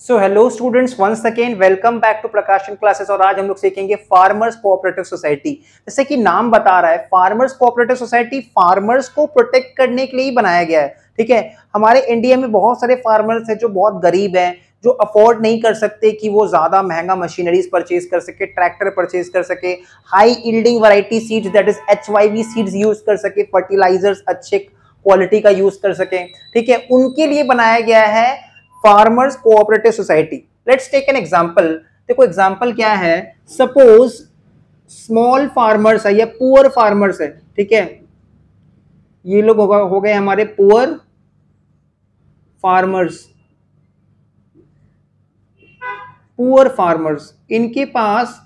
So hello students, once again welcome back to Prakashan classes. और आज हम लोग सीखेंगे फार्मर्स कोऑपरेटिव सोसाइटी। जैसे कि नाम बता रहा है, फार्मर्स कोऑपरेटिव सोसाइटी फार्मर्स को प्रोटेक्ट करने के लिए ही बनाया गया है। ठीक है, हमारे इंडिया में बहुत सारे फार्मर्स हैं जो बहुत गरीब हैं, जो अफोर्ड नहीं कर सकते कि वो ज्यादा महंगा मशीनरीज परचेज कर सके, ट्रैक्टर परचेज कर सके, high yielding variety seeds that is HYV seeds use कर सके, फर्टिलाइजर्स अच्छे क्वालिटी का यूज कर सके। ठीक है, उनके लिए बनाया गया है farmers cooperative society. Let's take an example. देखो एग्जांपल क्या है, सपोज स्मॉल फार्मर्स है या पुअर फार्मर्स है। ठीक है, ये लोग हो गए हमारे पुअर फार्मर्स। पुअर फार्मर्स, इनके पास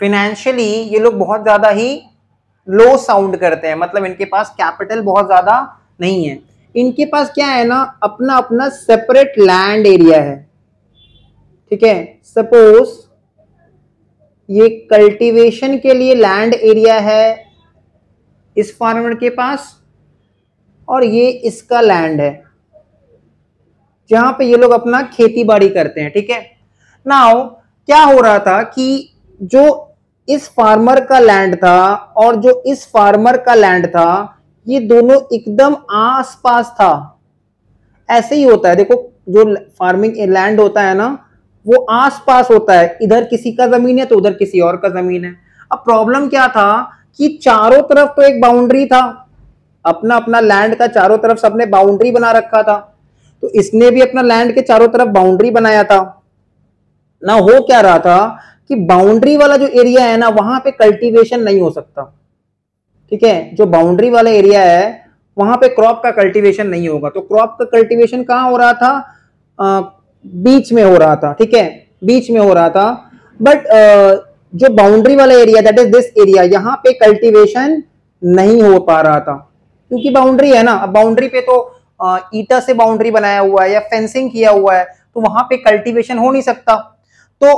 फाइनेंशियली ये लोग बहुत ज्यादा ही लो साउंड करते हैं, मतलब इनके पास कैपिटल बहुत ज्यादा नहीं है। इनके पास क्या है ना, अपना अपना सेपरेट लैंड एरिया है। ठीक है, सपोज ये कल्टीवेशन के लिए लैंड एरिया है इस फार्मर के पास, और ये इसका लैंड है जहां पे ये लोग अपना खेती बाड़ी करते हैं। ठीक है, नाउ क्या हो रहा था कि जो इस फार्मर का लैंड था और जो इस फार्मर का लैंड था, ये दोनों एकदम आसपास था। ऐसे ही होता है, देखो जो फार्मिंग लैंड होता है ना, वो आसपास होता है। इधर किसी का जमीन है तो उधर किसी और का जमीन है। अब प्रॉब्लम क्या था कि चारों तरफ तो एक बाउंड्री था, अपना अपना लैंड का चारों तरफ सबने बाउंड्री बना रखा था। तो इसने भी अपना लैंड के चारों तरफ बाउंड्री बनाया था ना। हो क्या रहा था कि बाउंड्री वाला जो एरिया है ना, वहां पे कल्टीवेशन नहीं हो सकता। ठीक है, जो बाउंड्री वाला एरिया है वहां पे क्रॉप का कल्टीवेशन नहीं होगा। तो क्रॉप का कल्टीवेशन कहां हो रहा था, बीच में हो रहा था। ठीक है, बीच में हो रहा था। बट जो बाउंड्री वाला area that is this area, यहाँ पे कल्टीवेशन नहीं हो पा रहा था क्योंकि बाउंड्री है ना। अब बाउंड्री पे तो ईटा से बाउंड्री बनाया हुआ है या फेंसिंग किया हुआ है, तो वहां पे कल्टीवेशन हो नहीं सकता। तो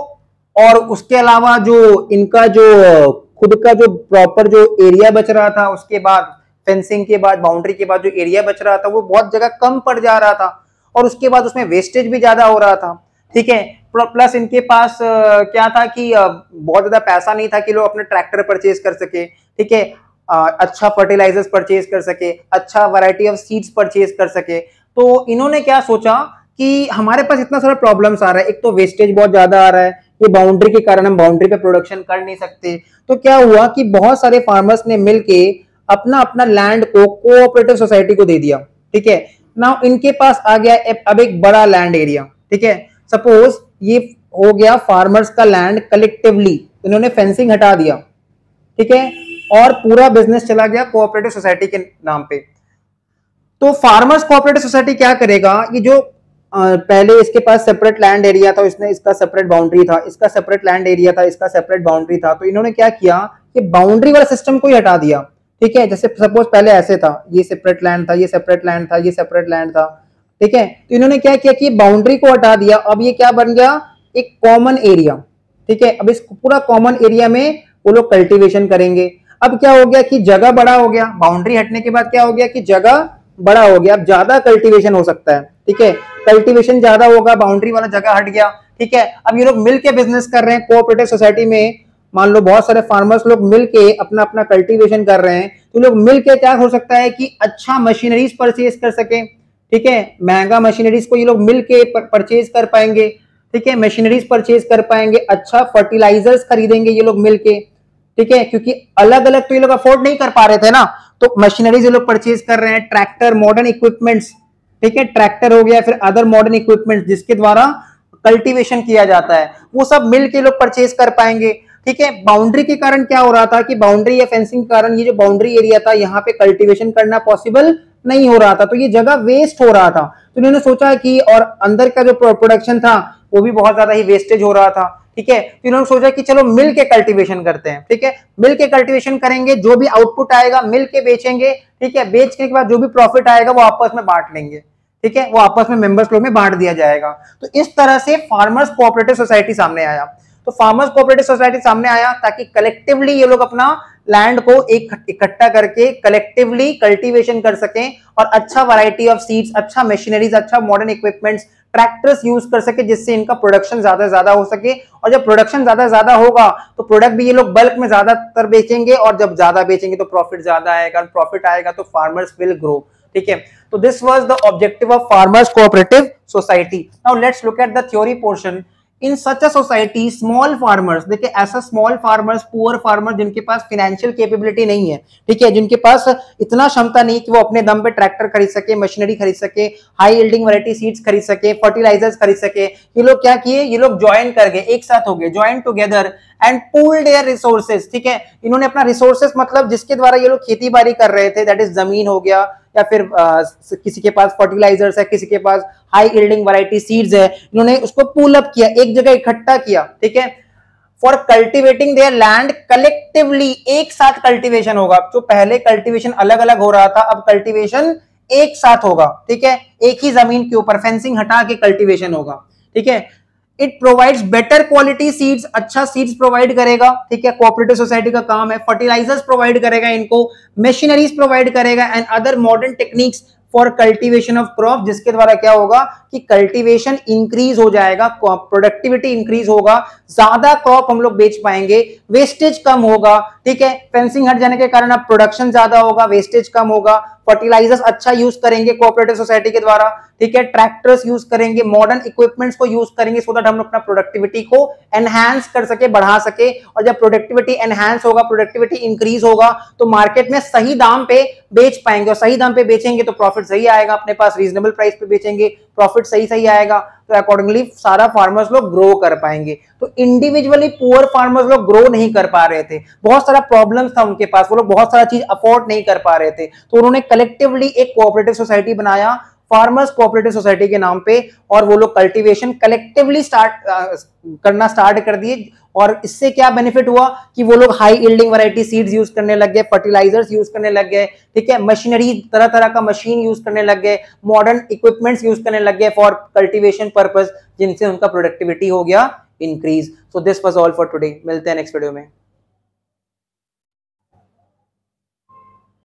और उसके अलावा जो इनका जो खुद का जो प्रॉपर जो एरिया बच रहा था, उसके बाद फेंसिंग के बाद बाउंड्री के बाद जो एरिया बच रहा था, वो बहुत जगह कम पड़ जा रहा था, और उसके बाद उसमें वेस्टेज भी ज्यादा हो रहा था। ठीक है, प्लस इनके पास क्या था कि बहुत ज्यादा पैसा नहीं था कि लोग अपने ट्रैक्टर परचेज कर सके। ठीक है, अच्छा फर्टिलाइजर्स परचेज कर सके, अच्छा वैरायटी ऑफ सीड्स परचेज कर सके। तो इन्होंने क्या सोचा कि हमारे पास इतना सारा प्रॉब्लम्स आ रहा है, एक तो वेस्टेज बहुत ज्यादा आ रहा है, ये बाउंड्री के कारण हम बाउंड्री पे प्रोडक्शन कर नहीं सकते। तो क्या हुआ कि बहुत सारे फार्मर्स ने मिलके अपना अपना लैंड को कोऑपरेटिव सोसाइटी को दे दिया। ठीक है, नाउ इनके पास आ गया अब एक बड़ा लैंड एरिया। ठीक है, सपोज ये हो गया फार्मर्स का लैंड कलेक्टिवली, इन्होंने फेंसिंग हटा दिया। ठीक है, और पूरा बिजनेस चला गया कोऑपरेटिव सोसाइटी के नाम पे। तो फार्मर्स कोऑपरेटिव सोसाइटी क्या करेगा, ये जो पहले इसके पास सेपरेट लैंड एरिया था, इसने इसका सेपरेट बाउंड्री था, इसका सेपरेट लैंड एरिया था, इसका सेपरेट बाउंड्री था। तो इन्होंने क्या किया कि बाउंड्री वाला सिस्टम को ही हटा दिया। ठीक है, जैसे सपोज पहले ऐसे था, ये सेपरेट लैंड था, ये सेपरेट लैंड था, ये सेपरेट लैंड था। ठीक है, तो इन्होंने क्या किया कि बाउंड्री को हटा दिया। अब ये क्या बन गया, एक कॉमन एरिया। ठीक है, अब इस पूरा कॉमन एरिया में वो लोग कल्टीवेशन करेंगे। अब क्या हो गया कि जगह बड़ा हो गया, बाउंड्री हटने के बाद क्या हो गया कि जगह बड़ा हो गया, अब ज्यादा कल्टीवेशन हो सकता है। ठीक है, कल्टीवेशन ज्यादा होगा, बाउंड्री वाला जगह हट गया। ठीक है, अब ये लोग मिलके बिजनेस कर रहे हैं कोऑपरेटिव सोसाइटी में। मान लो बहुत सारे फार्मर्स लोग मिलके अपना अपना कल्टीवेशन कर रहे हैं, तो लोग मिलके क्या हो सकता है कि अच्छा मशीनरीज परचेज कर सके। ठीक है, महंगा मशीनरीज को ये लोग मिलके परचेज कर पाएंगे। ठीक है, मशीनरीज परचेज कर पाएंगे, अच्छा फर्टिलाइजर्स खरीदेंगे ये लोग मिलके। ठीक है, क्योंकि अलग अलग तो ये लोग अफोर्ड नहीं कर पा रहे थे ना, तो मशीनरीज ये लोग परचेज कर रहे हैं, ट्रैक्टर, मॉडर्न इक्विपमेंट्स। ठीक है, ट्रैक्टर हो गया, फिर अदर मॉडर्न इक्विपमेंट्स जिसके द्वारा कल्टीवेशन किया जाता है, वो सब मिलके लोग परचेज कर पाएंगे। ठीक है, बाउंड्री के कारण क्या हो रहा था कि बाउंड्री या फेंसिंग के कारण ये जो बाउंड्री एरिया था, यहाँ पे कल्टीवेशन करना पॉसिबल नहीं हो रहा था, तो ये जगह वेस्ट हो रहा था। तो इन्होंने सोचा कि, और अंदर का जो प्रोडक्शन था वो भी बहुत ज्यादा ही वेस्टेज हो रहा था। ठीक है, तो इन्होंने सोचा कि चलो मिलके कल्टीवेशन करते हैं। ठीक है, मिलके कल्टीवेशन करेंगे, जो भी आउटपुट आएगा मिलके बेचेंगे। ठीक है, बेचने के बाद जो भी प्रॉफिट आएगा वो आपस में बांट लेंगे। ठीक है, वो आपस में मेंबर्स लोग में बांट दिया जाएगा। तो इस तरह से फार्मर्स कोऑपरेटिव सोसाइटी सामने आया। तो फार्मर्स कोऑपरेटिव सोसाइटी सामने आया ताकि कलेक्टिवली ये लोग अपना लैंड को इकट्ठा करके कलेक्टिवली कल्टीवेशन कर सकें और अच्छा वैरायटी ऑफ सीड्स, अच्छा मशीनरीज, अच्छा मॉडर्न इक्विपमेंट्स, ट्रैक्टर्स यूज कर सके, जिससे इनका प्रोडक्शन ज्यादा हो सके। और जब प्रोडक्शन ज्यादा होगा तो प्रोडक्ट भी ये लोग बल्क में ज्यादातर बेचेंगे, और जब ज्यादा बेचेंगे तो प्रॉफिट ज्यादा आएगा, प्रॉफिट आएगा तो फार्मर्स विल ग्रो। ठीक है, तो this was the objective of farmers cooperative society. Now let's look at the theory portion. In such a society small farmers, देखिए ऐसा स्मॉल फार्मर्स, पुअर फार्मर जिनके पास फाइनेंशियल कैपेबिलिटी नहीं है, ठीक है, जिनके पास इतना क्षमता नहीं कि वो अपने दम पे ट्रैक्टर खरीद सके, मशीनरी खरीद सके, हाई यील्डिंग वैरायटी सीड्स खरीद सके, फर्टिलाइजर्स खरीद सके, ये लोग क्या किए, ये लोग ज्वाइन कर गए, एक साथ हो गए, join together and pooled their resources. ठीक है, इन्होंने अपना रिसोर्सेज मतलब जिसके द्वारा ये लोग खेती बाड़ी कर रहे थे, दैट इज जमीन हो गया, या फिर किसी के पास फर्टिलाइजर्स है, किसी के पास हाई यील्डिंग वैरायटी सीड्स है, इन्होंने उसको पुल अप किया, एक जगह इकट्ठा किया। ठीक है, for cultivating there land collectively, एक साथ कल्टीवेशन होगा। जो पहले कल्टीवेशन अलग अलग हो रहा था, अब कल्टीवेशन एक साथ होगा। ठीक है, एक ही जमीन के ऊपर फेंसिंग हटा के कल्टीवेशन होगा। ठीक है, it provides better quality seeds, अच्छा सीड्स प्रोवाइड करेगा। ठीक है, कोऑपरेटिव सोसाइटी का काम है। फर्टिलाइजर्स प्रोवाइड करेगा इनको, मशीनरीज प्रोवाइड करेगा and other modern techniques for cultivation of crop, जिसके द्वारा क्या होगा कि कल्टीवेशन इंक्रीज हो जाएगा, प्रोडक्टिविटी इंक्रीज होगा, ज्यादा क्रॉप हम लोग बेच पाएंगे, वेस्टेज कम होगा। ठीक है, फेंसिंग हट जाने के कारण अब प्रोडक्शन ज्यादा होगा, वेस्टेज कम होगा, फर्टिलाइजर्स अच्छा यूज करेंगे कोऑपरेटिव सोसाइटी के द्वारा। ठीक है, ट्रैक्टर्स यूज करेंगे, मॉडर्न इक्विपमेंट्स को यूज करेंगे, सो दैट हम अपना प्रोडक्टिविटी को एनहांस कर सके, बढ़ा सके। और जब प्रोडक्टिविटी एनहांस होगा, प्रोडक्टिविटी इंक्रीज होगा, तो मार्केट में सही दाम पे बेच पाएंगे, और सही दाम पे बेचेंगे तो प्रॉफिट सही आएगा, अपने पास रीजनेबल प्राइस पे बेचेंगे, प्रॉफिट सही आएगा, तो अकॉर्डिंगली सारा फार्मर्स लोग ग्रो कर पाएंगे। तो इंडिविजुअली पुअर फार्मर्स लोग ग्रो नहीं कर पा रहे थे, बहुत सारा प्रॉब्लम्स था उनके पास, वो लोग बहुत सारा चीज अफोर्ड नहीं कर पा रहे थे, तो उन्होंने कलेक्टिवली एक कोऑपरेटिव सोसाइटी बनाया फार्मर्स कोऑपरेटिव सोसाइटी के नाम पे, और वो लोग कल्टीवेशन कलेक्टिवली करना स्टार्ट कर दिए। और इससे क्या बेनिफिट हुआ कि वो लोग high yielding variety seeds use करने लग गए, फर्टिलाइजर्स यूज करने लग गए। ठीक है, मशीनरी, तरह तरह का मशीन यूज करने लग गए, मॉडर्न इक्विपमेंट्स यूज करने लग गए फॉर कल्टीवेशन पर्पस, जिनसे उनका प्रोडक्टिविटी हो गया increase. So this was all for today, मिलते हैं नेक्स्ट वीडियो में।